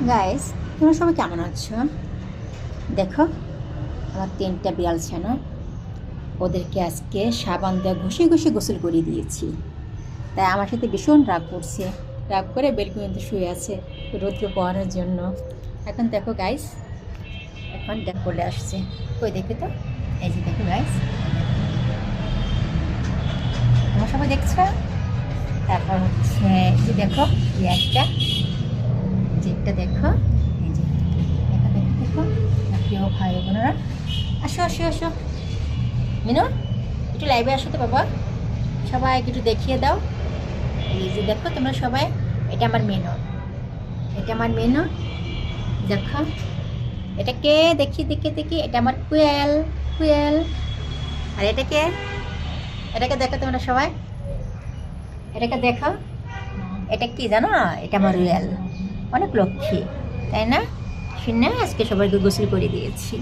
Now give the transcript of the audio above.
Guys, তোমরা সবাই কেমন আছো? দেখো, আমার 3টা বিড়াল ছানা, ওদেরকে আজকে সাবান দিয়ে ঘষে ঘষে গোসল করে দিয়েছি। তাই আমার সাথে ভীষণ রাগ করছে, রাগ করে বেলকুনিতে শুয়ে আছে রোদকে পোহানোর জন্য। এখন দেখো গাইস, এখন দেখ বলে আসছে, কই দেখে তো, এই যে দেখো গাইস, তোমরা সবাই দেখছো? তারপর হচ্ছে এই যে দেখো, এই একটা যেটা দেখো, এই যে দেখো দেখো দেখো, প্রিয় ভাই বোনেরা, আসো আসো আসো, মিনু একটু লাইভে আসো তো বাবা, সবাই একটু দেখিয়ে দাও। এই যে দেখো তোমরা সবাই, এটা আমার মেনু, এটা আমার মেনু, দেখো এটাকে দেখি দেখি দেখি, এটা আমার কুয়েল, কুয়েল। আর এটাকে, এটাকে দেখো তোমরা সবাই, এটাকে দেখো, এটা কি জানো? এটা আমার রুয়েল, অনেক লক্ষ্মী, তাই না? শুনে আজকে সবাইকে গোসল করে দিয়েছি।